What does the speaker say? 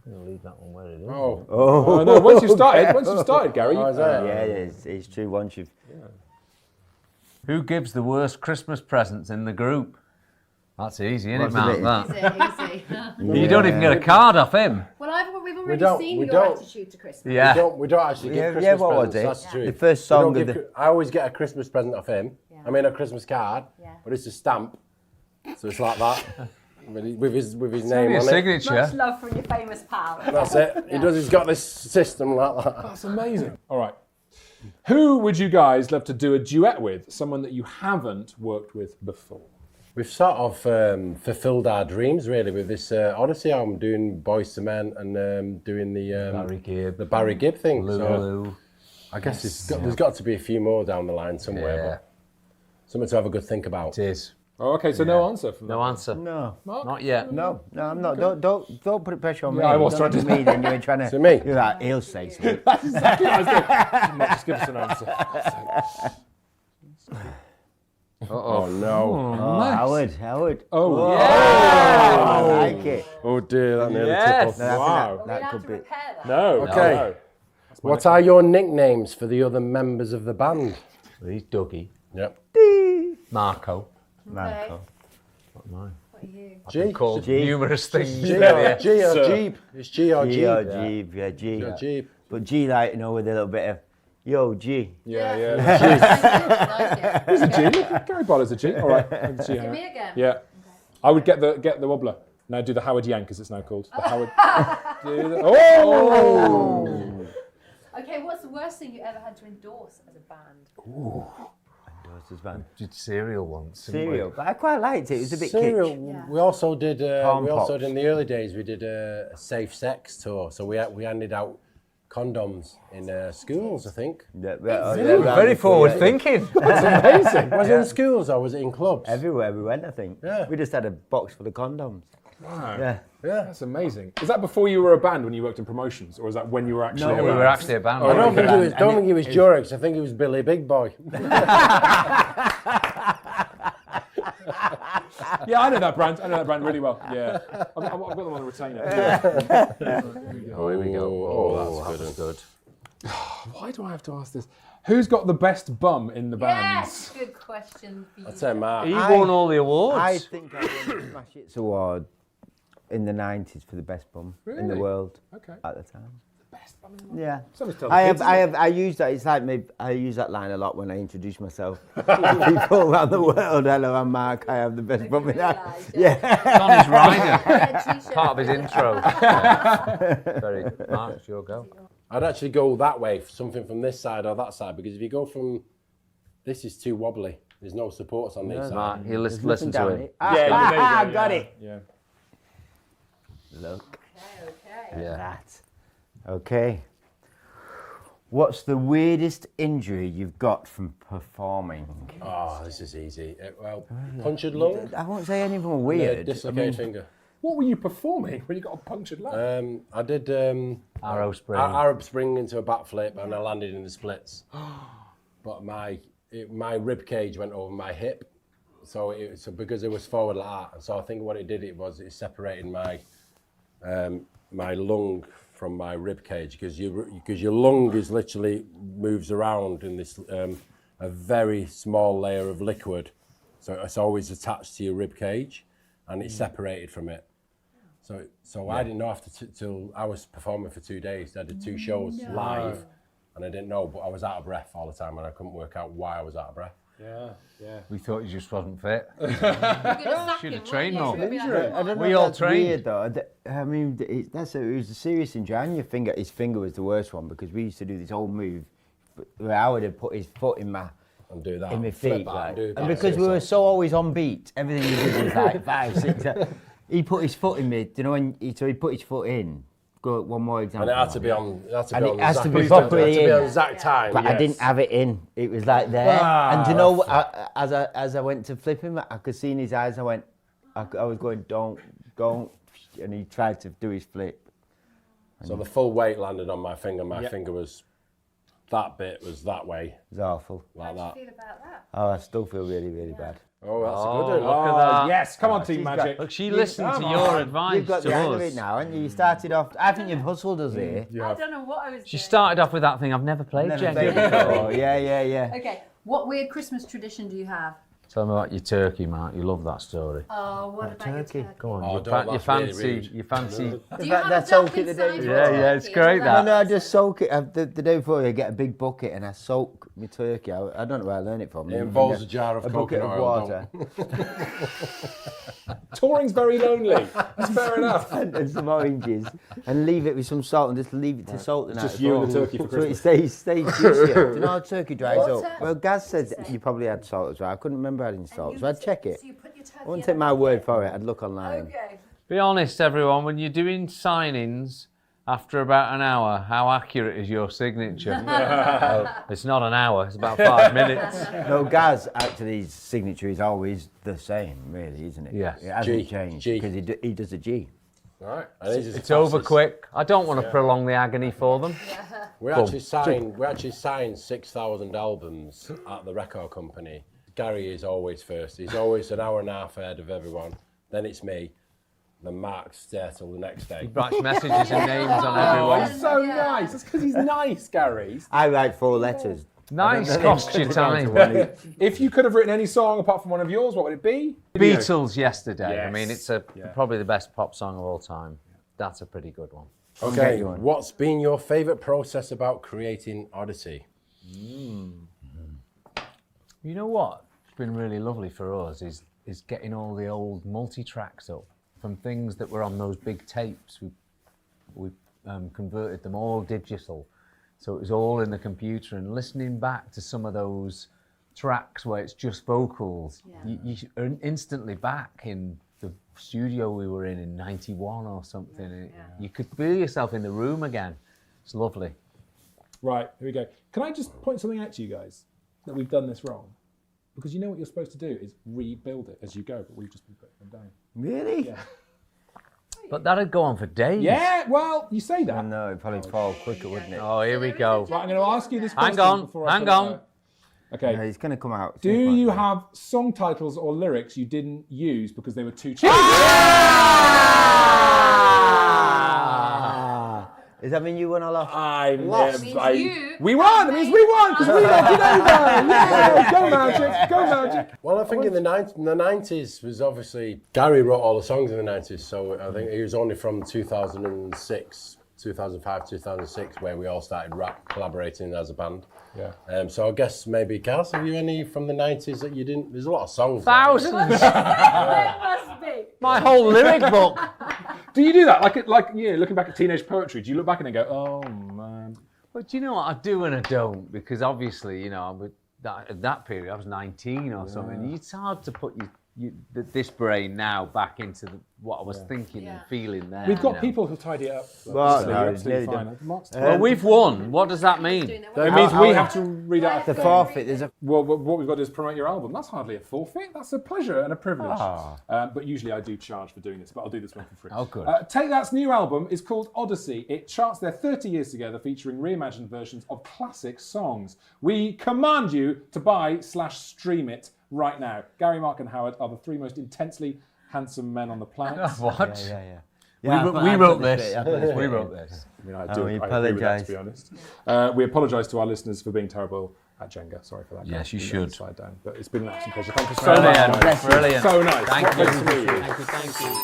I'm going to leave that one where it is. Oh no! Once you started, Gary. It's true. Once you've. Yeah. Who gives the worst Christmas presents in the group? That's easy, isn't it, Mark? Easy. You don't even get a card off him. Well, we've already seen your attitude to Christmas. Yeah. We don't actually give Christmas what presents. was it? That's true. The first song. I always get a Christmas present off him. Yeah. I mean a Christmas card, but it's a stamp, so it's like that with his name on signature. Much love from your famous pal. That's it. He's got this system like that. That's amazing. All right. Who would you guys love to do a duet with? Someone that you haven't worked with before. We've sort of fulfilled our dreams really with this Odyssey album, doing Boys to Men and doing the Barry Gibb thing. Lulu. I guess there's got to be a few more down the line somewhere, but something to have a good think about. It is. Oh, okay, so no answer from No answer. No. Mark? Not yet. No, I'm not. Don't put pressure on me. I was Don't trying to me. Then you're trying to. To me? You're like, he'll say something. That's exactly what I was doing. Just give us an answer. Oh no! Howard. Oh, yeah. I like it. Oh dear, that nearly Yes. tickled. Wow. That could be. No. Okay. No. What are your nicknames for the other members of the band? He's Dougie. Yep. Marco. Marco. What am I? What are you? G. Called G. numerous things. G or Jeep. It's G or G or Jeep. Jeep. Yeah, G. G or Jeep. But G, like, with a little bit of, yo, G. Yeah. He's a G. Gary Barlow's a G. All right. Give me again. Yeah. I would get the wobbler. Now do the Howard Yank, as it's now called. The Howard. Oh! Okay, what's the worst thing you ever had to endorse as a band? Did cereal once. Cereal, but I quite liked it. It was a bit Cereal. kitsch. Yeah. We also did. Pops. In the early days we did a safe sex tour. So we handed out condoms in schools, I think. Very forward thinking. That's amazing. Was it in schools or was it in clubs? Everywhere we went, I think. Yeah. We just had a box full of condoms. Wow. Yeah. That's amazing. Is that before you were a band when you worked in promotions, or is that when you were actually? No, we were actually a band. I don't think it was Durex. I think it was Billy Big Boy. Yeah, I know that brand. Really well. Yeah, I've got them on a retainer. Oh, here we go. Oh, that's good. Why do I have to ask this? Who's got the best bum in the band? Yes, good question for you. I'd say Mark. He won all the awards. I think I won the Smash Hits Award in the 90s for the best bum in the Really? world Okay. at the time. Best bum in the world. Yeah. Somebody's tell the kids, isn't it? I use that. It's like I use that line a lot when I introduce myself to people around the world. Hello, I'm Mark. I have the best bum in that. Yeah. It's on his rider. T-shirt. Part of his intro. Very. Mark, it's your go. I'd actually go that way, something from this side or that side, because if you go from, this is too wobbly. There's no supports on this side. Mark, he'll There's listen nothing to down it. Yeah, there you go. Got it. Yeah. Look Okay. Yeah. at that. Okay. What's the weirdest injury you've got from performing? Oh, this is easy. Punctured lung. I won't say anything Yeah, weird. dislocated finger. What were you performing when you got a punctured lung? I did Arrow spring. Arab spring into a backflip and I landed in the splits. But my rib cage went over my hip, so because it was forward like that. And so I think what it did it separated my my lung from my rib cage, because your lung is literally moves around in this a very small layer of liquid, so it's always attached to your rib cage, and it's separated from it. So I didn't know till I was performing for 2 days. I did 2 shows live, and I didn't know, but I was out of breath all the time, and I couldn't work out why I was out of breath. Yeah. We thought you just wasn't fit. You're gonna sack Should him, have trained weren't more. you? You'd be like, I don't know We if all that's trained. weird though. I mean, it was a serious injury. And his finger was the worst one, because we used to do this whole move where Howard had put his foot in my And do that. my flip feet, back like, and do and back because we six were up. so always on beat, everything we did was like 5, 6. He put his foot in me. You know when he put his foot in. Go one more example. And it had to be on. It had to And be it on has exact- to be it had properly to be in. on exact time. But I yes. didn't have it in. It was like there. And do you know what? As I went to flip him, I could see in his eyes. I was going, don't, and he tried to do his flip. So the full weight landed on my finger. My finger was, that bit was that way, It was awful. like How that. do you feel about that? Oh, I still feel really, really bad. Oh, that's a good one. Look at that. Yes, come on, Team she's got- Magic. Look, she listened to your advice. You've got to the hang of us. it now, haven't you? You started off. I think you've hustled us here. I don't know what I was She doing. started off with that thing. I've never played Never Jenga played before. before. Yeah. Okay, what weird Christmas tradition do you have? Tell me about your turkey, Mark. You love that story. Oh, what about your turkey. turkey? Go on. Oh, you, don't, you that's really fancy. rude. You fancy. Do you have That's a duck okay today. inside your Yeah, it's turkey? great, Is that. No, I just soak it. The day before, I get a big bucket and I soak my turkey. I don't know where I learned it from. It involves a jar of a bucket coconut of oil. water Touring's very lonely. That's fair enough. and some oranges and leave it with some salt and just leave it to salt the night Just you and the before. turkey for So it Christmas. stays juicy. Do you know how turkey dries Water? up? Well, Gaz said you probably had salt as well. I couldn't remember having salt, so I'd check it. So you put your turkey I wouldn't in take a my bucket. word for it. I'd look online. Okay. Be honest, everyone. When you're doing sign-ins after about an hour, how accurate is your signature? Well, it's not an hour. It's about 5 minutes. No, Gaz, actually, his signature is always the same, really, isn't it? Yes. It hasn't G. changed G. because he does a G. Right. And this is It's the over fastest. quick. I don't want to prolong the agony for them. We actually signed 6,000 albums at the record company. Gary is always first. He's always an hour and a half ahead of everyone. Then it's me. Then Mark's there till the next day. He writes messages and names on Oh, everyone. he's so nice. That's because he's nice, Gary. I write 4 letters. Nice cost you time. If you could have written any song apart from one of yours, what would it be? Beatles Yesterday. I mean, Yes. it's probably the best pop song of all time. That's a pretty good one. Okay, you on. what's been your favourite process about creating Odyssey? You know what? It's been really lovely for us is getting all the old multi-tracks up from things that were on those big tapes. We converted them all digital, so it was all in the computer. And listening back to some of those tracks where it's just vocals, you are instantly back in the studio we were in '91 or something. You could feel yourself in the room again. It's lovely. Right, here we go. Can I just point something out to you guys that we've done this wrong? Because you know what you're supposed to do is rebuild it as you go, but we've just been putting them down. Really? Yeah. But that'd go on for days. Yeah, well, you say that. No, it'd probably fall quicker, wouldn't it? Oh, here we go. Right, I'm going to ask you this question Hang on, before I hang put it on. out. Okay. No, it's going to come out. Do you have song titles or lyrics you didn't use because they were too cheap? Does that mean you won or lost? We won! It means we won because we knocked it over! Yeah! Go Magic! Go Magic! Well, I think in the 90s was obviously, Gary wrote all the songs in the 90s, so I think it was only from 2006, 2005, 2006 where we all started collaborating as a band. Yeah. So I guess maybe, Cass, have you any from the 90s that you didn't? There's a lot of songs. Thousands. There must be. My whole lyric book. Do you do that? Like looking back at teenage poetry, do you look back and then go, oh man? But do you know what? I do and I don't, because obviously, you know, at that period, I was 19 or something. It's hard to put this brain now back into what I was thinking and feeling there. We've got you know. people who tidy it up. Well, So no, you're it's absolutely nearly fine. done. Mark's Well, we've won. What does that mean? It means we have to read out The forfeit, there's a... Well, what we've got to do is promote your album. That's hardly a forfeit. That's a pleasure and a privilege. But usually I do charge for doing this, but I'll do this one for free. Oh, good. Take That's new album is called Odyssey. It charts their 30 years together, featuring reimagined versions of classic songs. We command you to buy/stream it right now. Gary, Mark, and Howard are the 3 most intensely handsome men on the planet. What? Yeah. We wrote this. We wrote this. I mean, I we agree with that, apologise. to be honest. We apologise to our listeners for being terrible at Jenga. Sorry for that. Yes, guys. you We let should. it slide down. But it's been an absolute pleasure. Thank you so much. Brilliant. guys. Brilliant. So nice. Thank What you. a place to meet you. Thank you.